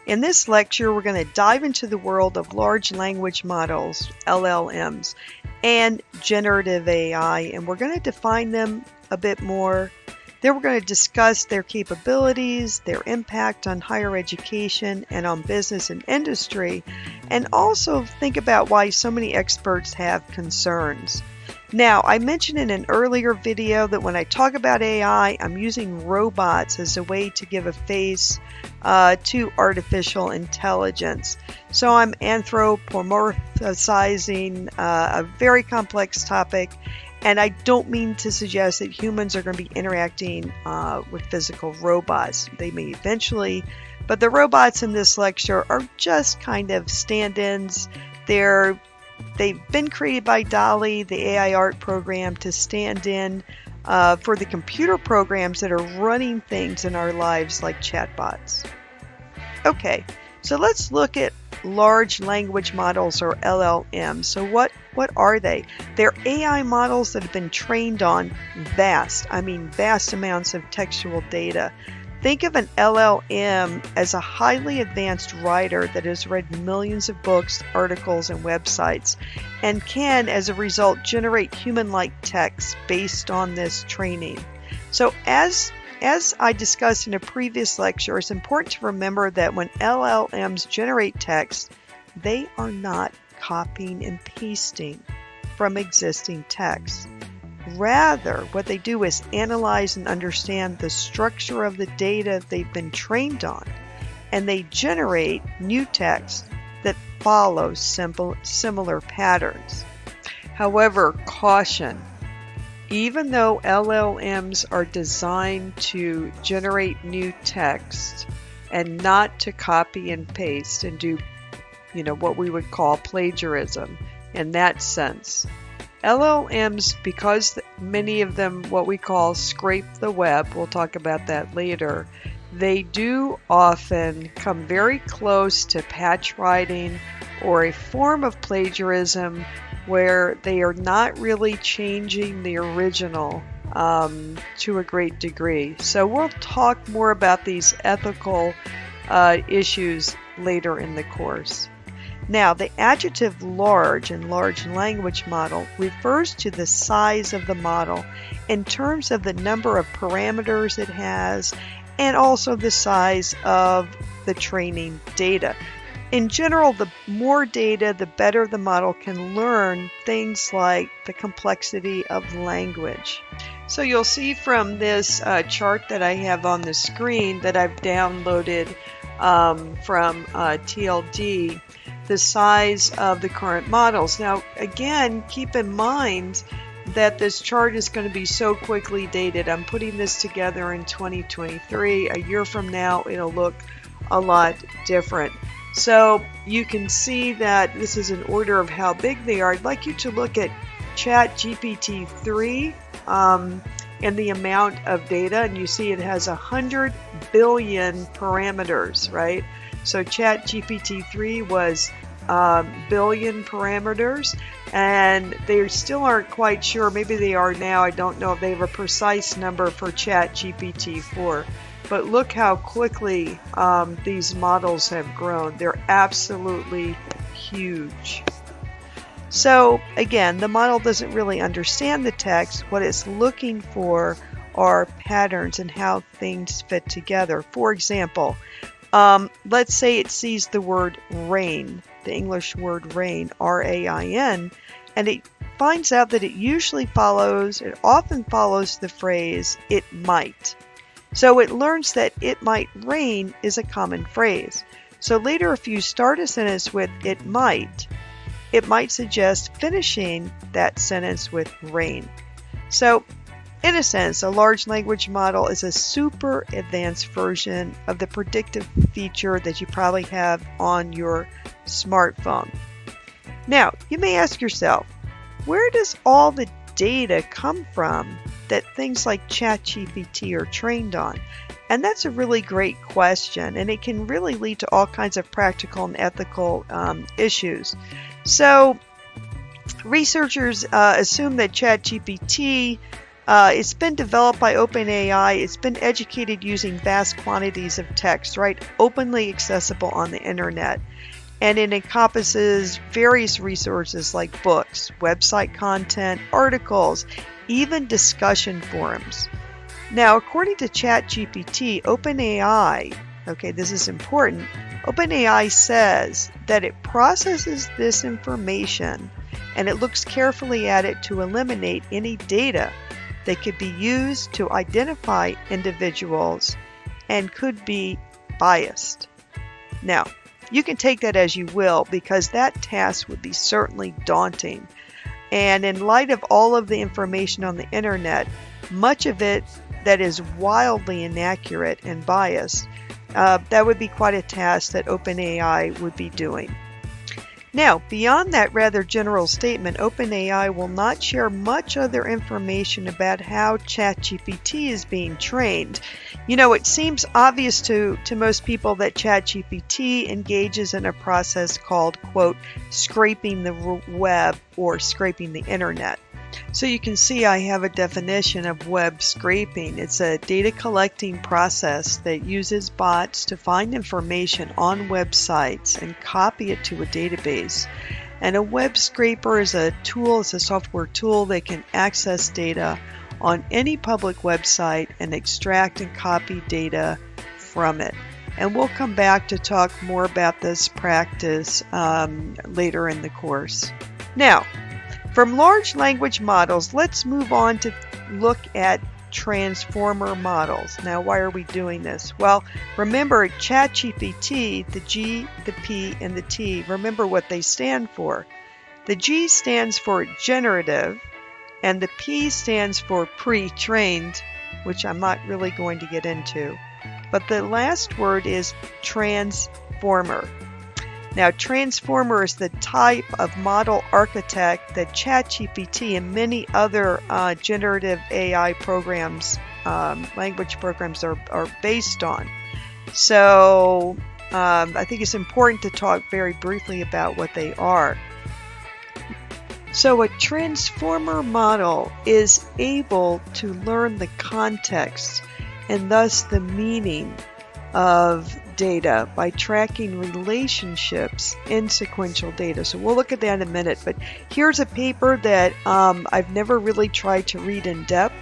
In this lecture, we're going to dive into the world of large language models, LLMs, and generative AI, and we're going to define them a bit more. Then we're going to discuss their capabilities, their impact on higher education and on business and industry, and also think about why so many experts have concerns. Now, I mentioned in an earlier video that when I talk about AI, I'm using robots as a way to give a face to artificial intelligence. So I'm anthropomorphizing a very complex topic, and I don't mean to suggest that humans are going to be interacting with physical robots. They may eventually, but the robots in this lecture are just kind of stand-ins. They've been created by DALL-E, the AI art program, to stand in for the computer programs that are running things in our lives like chatbots. Okay, so let's look at large language models, or LLMs. So what are they? They're AI models that have been trained on vast amounts of textual data. Think of an LLM as a highly advanced writer that has read millions of books, articles, and websites, and can, as a result, generate human-like text based on this training. So as I discussed in a previous lecture, it's important to remember that when LLMs generate text, they are not copying and pasting from existing text. Rather, what they do is analyze and understand the structure of the data they've been trained on, and they generate new text that follows similar patterns. However, caution. Even though LLMs are designed to generate new text and not to copy and paste and do, what we would call plagiarism in that sense, LLMs, because many of them, what we call scrape the web, we'll talk about that later, they do often come very close to patch writing or a form of plagiarism where they are not really changing the original to a great degree. So we'll talk more about these ethical issues later in the course. Now, the adjective large in large language model refers to the size of the model in terms of the number of parameters it has and also the size of the training data. In general, the more data, the better the model can learn things like the complexity of language. So you'll see from this chart that I have on the screen that I've downloaded from TLD, the size of the current models. Now, again, keep in mind that this chart is going to be so quickly dated. I'm putting this together in 2023. A year from now, it'll look a lot different. So you can see that this is an order of how big they are. I'd like you to look at ChatGPT-3 and the amount of data, and you see it has 100 billion parameters, right? So ChatGPT-3 was billion parameters, and they still aren't quite sure. Maybe they are now. I don't know if they have a precise number for ChatGPT-4. But look how quickly these models have grown. They're absolutely huge. So again, the model doesn't really understand the text. What it's looking for are patterns and how things fit together. For example, let's say it sees the word rain, the English word rain, R-A-I-N, and it finds out that it often follows the phrase, it might. So it learns that it might rain is a common phrase. So later, if you start a sentence with it might suggest finishing that sentence with rain. So in a sense, a large language model is a super advanced version of the predictive feature that you probably have on your smartphone. Now, you may ask yourself, where does all the data come from that things like ChatGPT are trained on? And that's a really great question, and it can really lead to all kinds of practical and ethical issues. So researchers assume that ChatGPT It's been developed by OpenAI. It's been educated using vast quantities of text, right? Openly accessible on the internet. And it encompasses various resources like books, website content, articles, even discussion forums. Now, according to ChatGPT, OpenAI, okay, this is important, OpenAI says that it processes this information and it looks carefully at it to eliminate any data that could be used to identify individuals and could be biased. Now, you can take that as you will, because that task would be certainly daunting. And in light of all of the information on the internet, much of it that is wildly inaccurate and biased, that would be quite a task that OpenAI would be doing. Now, beyond that rather general statement, OpenAI will not share much other information about how ChatGPT is being trained. You know, it seems obvious to most people that ChatGPT engages in a process called, quote, scraping the web or scraping the internet. So you can see I have a definition of web scraping. It's a data collecting process that uses bots to find information on websites and copy it to a database. And a web scraper is a tool, it's a software tool that can access data on any public website and extract and copy data from it. And we'll come back to talk more about this practice later in the course. Now, from large language models, let's move on to look at transformer models. Now, why are we doing this? Well, remember ChatGPT, the G, the P, and the T, remember what they stand for. The G stands for generative, and the P stands for pre-trained, which I'm not really going to get into. But the last word is transformer. Now, transformer is the type of model architect that ChatGPT and many other generative AI programs, language programs are based on. So I think it's important to talk very briefly about what they are. So a transformer model is able to learn the context and thus the meaning of data by tracking relationships in sequential data. So we'll look at that in a minute, but here's a paper that I've never really tried to read in depth,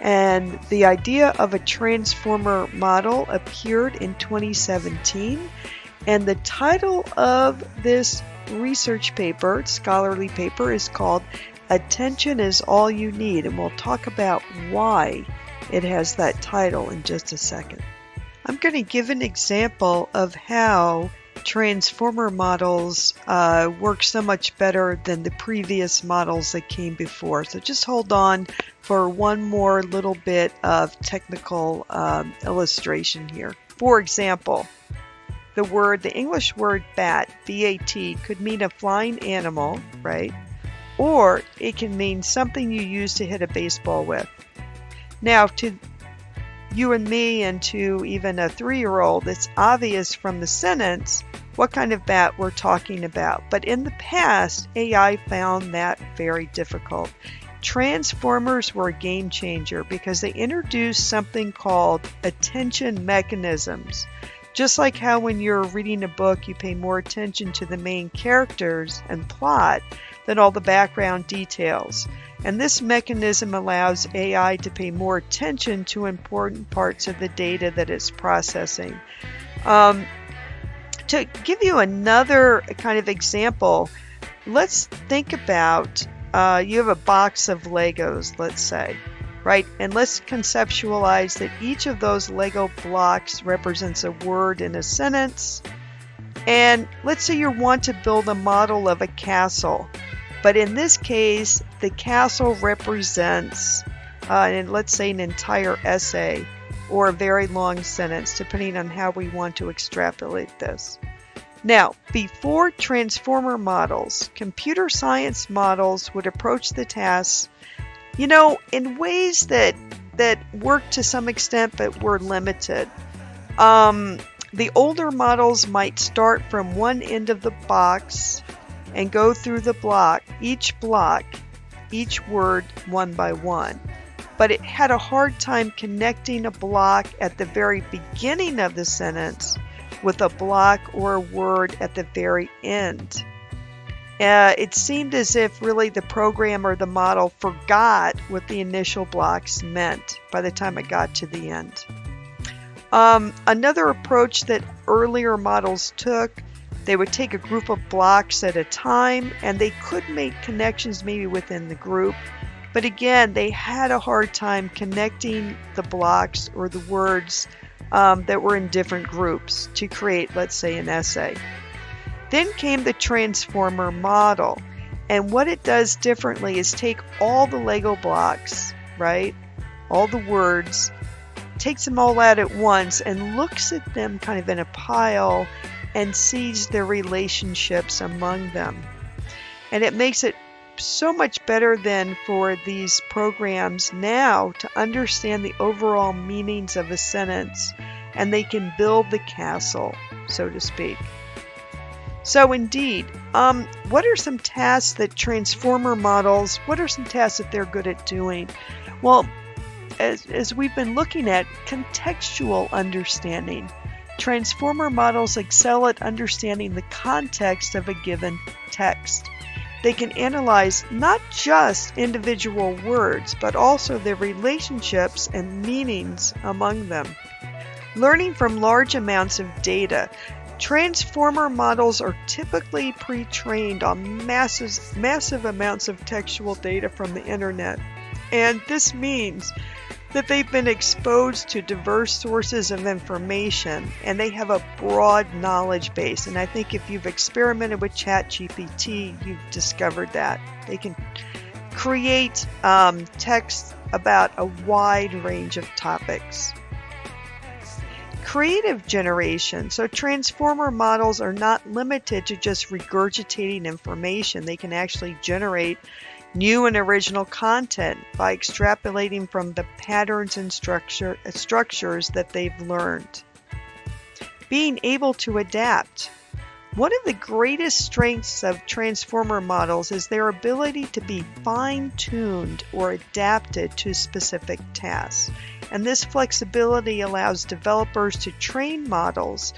and the idea of a transformer model appeared in 2017, and the title of this research paper, scholarly paper, is called Attention is All You Need, and we'll talk about why it has that title in just a second. I'm going to give an example of how transformer models work so much better than the previous models that came before. So just hold on for one more little bit of technical illustration here. For example, the English word bat, B-A-T, could mean a flying animal, right? Or it can mean something you use to hit a baseball with. Now, to you and me and to even a 3-year-old, it's obvious from the sentence what kind of bat we're talking about. But in the past, AI found that very difficult. Transformers were a game changer because they introduced something called attention mechanisms. Just like how when you're reading a book, you pay more attention to the main characters and plot than all the background details. And this mechanism allows AI to pay more attention to important parts of the data that it's processing. To give you another kind of example, let's think about you have a box of Legos, let's say, right? And let's conceptualize that each of those Lego blocks represents a word in a sentence. And let's say you want to build a model of a castle. But in this case, the castle represents, let's say, an entire essay or a very long sentence, depending on how we want to extrapolate this. Now, before transformer models, computer science models would approach the tasks, in ways that work to some extent, but were limited. The older models might start from one end of the box and go through the block, each word one by one. but it had a hard time connecting a block at the very beginning of the sentence with a block or a word at the very end. It seemed as if really the program or the model forgot what the initial blocks meant by the time it got to the end. Another approach that earlier models took, they would take a group of blocks at a time, and they could make connections maybe within the group. But again, they had a hard time connecting the blocks or the words that were in different groups to create, let's say, an essay. Then came the transformer model, and what it does differently is take all the Lego blocks, right, all the words, takes them all out at once and looks at them kind of in a pile and sees their relationships among them. And it makes it so much better than for these programs now to understand the overall meanings of a sentence, and they can build the castle, so to speak. So indeed, what are some tasks that transformer models, what are some tasks that they're good at doing? Well, as we've been looking at contextual understanding, transformer models excel at understanding the context of a given text. They can analyze not just individual words, but also their relationships and meanings among them. Learning from large amounts of data, transformer models are typically pre-trained on massive amounts of textual data from the internet. And this means that they've been exposed to diverse sources of information, and they have a broad knowledge base. And I think if you've experimented with ChatGPT, you've discovered that. They can create text about a wide range of topics. Creative generation. So transformer models are not limited to just regurgitating information. They can actually generate new and original content by extrapolating from the patterns and structures that they've learned. Being able to adapt. One of the greatest strengths of transformer models is their ability to be fine-tuned or adapted to specific tasks. And this flexibility allows developers to train models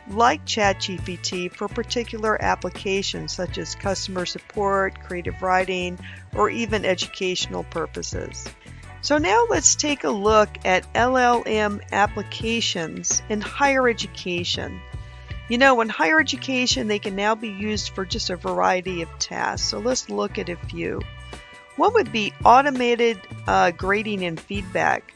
like ChatGPT for particular applications such as customer support, creative writing, or even educational purposes. So now let's take a look at LLM applications in higher education. You know, in higher education, they can now be used for just a variety of tasks. So let's look at a few. One would be automated grading and feedback.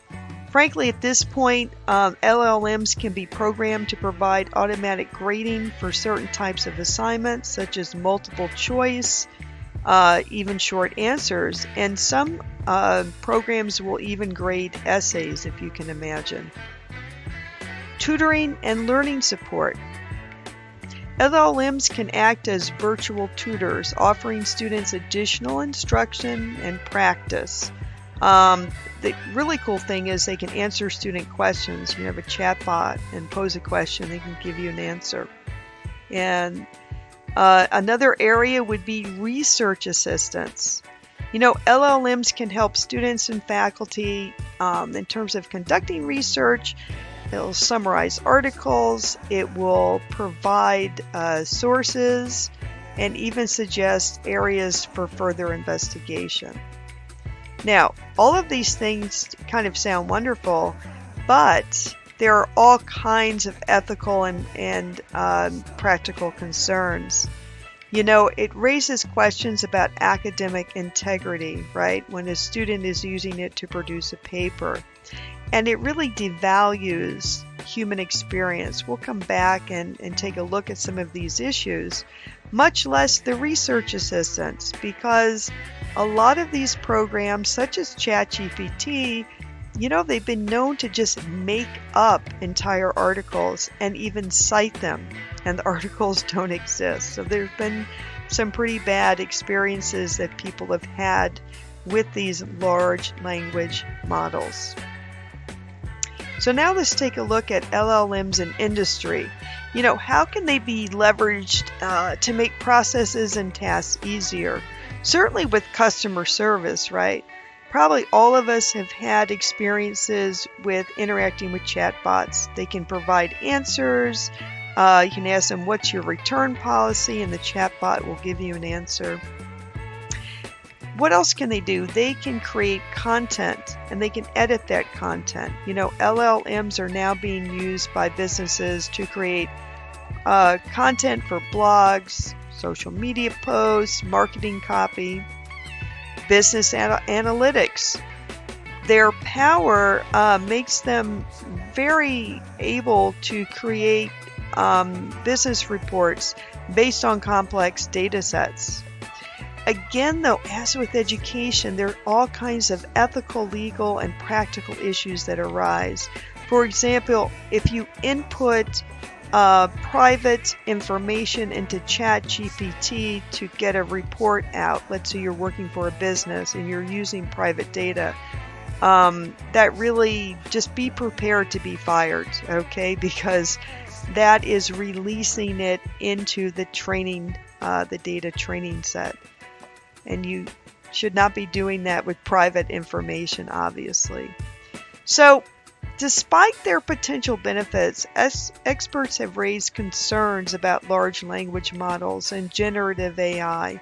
Frankly, at this point, LLMs can be programmed to provide automatic grading for certain types of assignments, such as multiple choice, even short answers, and some programs will even grade essays, if you can imagine. Tutoring and learning support. LLMs can act as virtual tutors, offering students additional instruction and practice. The really cool thing is they can answer student questions. You have a chat bot and pose a question, they can give you an answer. And another area would be research assistance. You know, LLMs can help students and faculty in terms of conducting research. It'll summarize articles, it will provide sources, and even suggest areas for further investigation. Now, all of these things kind of sound wonderful, but there are all kinds of ethical and practical concerns. You know, it raises questions about academic integrity, right, when a student is using it to produce a paper. And it really devalues human experience. We'll come back and take a look at some of these issues, much less the research assistants, because a lot of these programs, such as ChatGPT, you know, they've been known to just make up entire articles and even cite them, and the articles don't exist. So there's been some pretty bad experiences that people have had with these large language models. So now let's take a look at LLMs in industry. You know, how can they be leveraged to make processes and tasks easier? Certainly with customer service, right? Probably all of us have had experiences with interacting with chatbots. They can provide answers. You can ask them, what's your return policy? And the chatbot will give you an answer. What else can they do? They can create content and they can edit that content. LLMs are now being used by businesses to create content for blogs, social media posts, marketing copy, business analytics. Their power makes them very able to create business reports based on complex data sets. Again, though, as with education, there are all kinds of ethical, legal, and practical issues that arise. For example, if you input private information into ChatGPT to get a report out, let's say you're working for a business and you're using private data, that really, just be prepared to be fired, okay? Because that is releasing it into the training, the data training set. And you should not be doing that with private information, obviously. So, despite their potential benefits, experts have raised concerns about large language models and generative AI.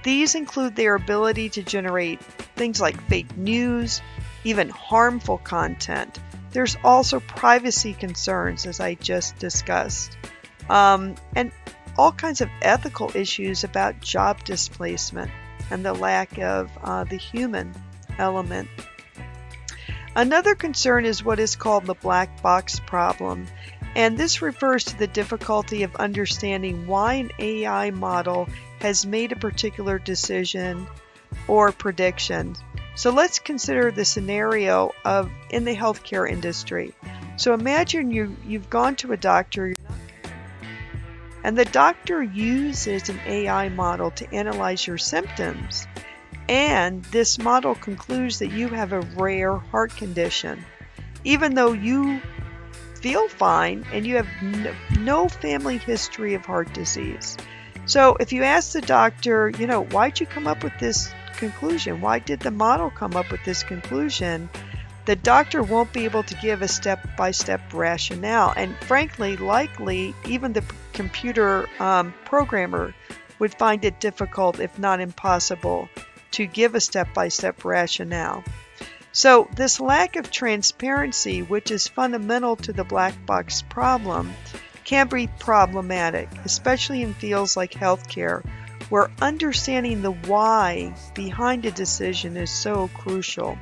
These include their ability to generate things like fake news, even harmful content. There's also privacy concerns, as I just discussed, and all kinds of ethical issues about job displacement and the lack of the human element. Another concern is what is called the black box problem, and this refers to the difficulty of understanding why an AI model has made a particular decision or prediction. So let's consider the scenario of in the healthcare industry. So imagine you've gone to a doctor, and the doctor uses an AI model to analyze your symptoms. And this model concludes that you have a rare heart condition, even though you feel fine and you have no family history of heart disease. So if you ask the doctor, why'd you come up with this conclusion? Why did the model come up with this conclusion? The doctor won't be able to give a step-by-step rationale. And frankly, likely, even the computer programmer would find it difficult, if not impossible, to give a step-by-step rationale. So this lack of transparency, which is fundamental to the black box problem, can be problematic, especially in fields like healthcare, where understanding the why behind a decision is so crucial.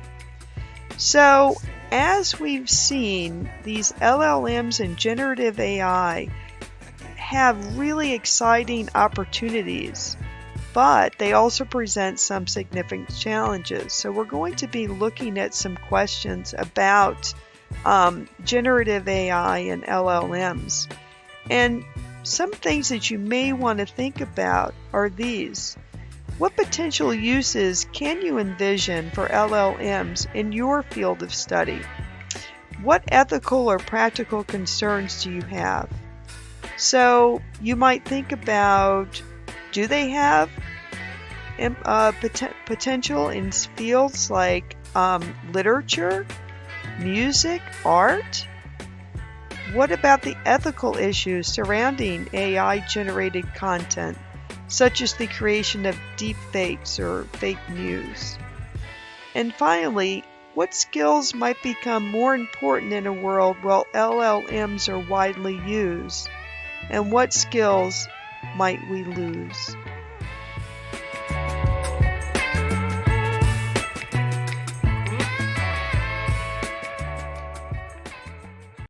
So, as we've seen, these LLMs and generative AI have really exciting opportunities, but they also present some significant challenges. So we're going to be looking at some questions about generative AI and LLMs. And some things that you may want to think about are these. What potential uses can you envision for LLMs in your field of study? What ethical or practical concerns do you have? So you might think about, do they have potential in fields like literature, music, art? What about the ethical issues surrounding AI-generated content, such as the creation of deep fakes or fake news? And finally, what skills might become more important in a world where LLMs are widely used? And what skills might we lose?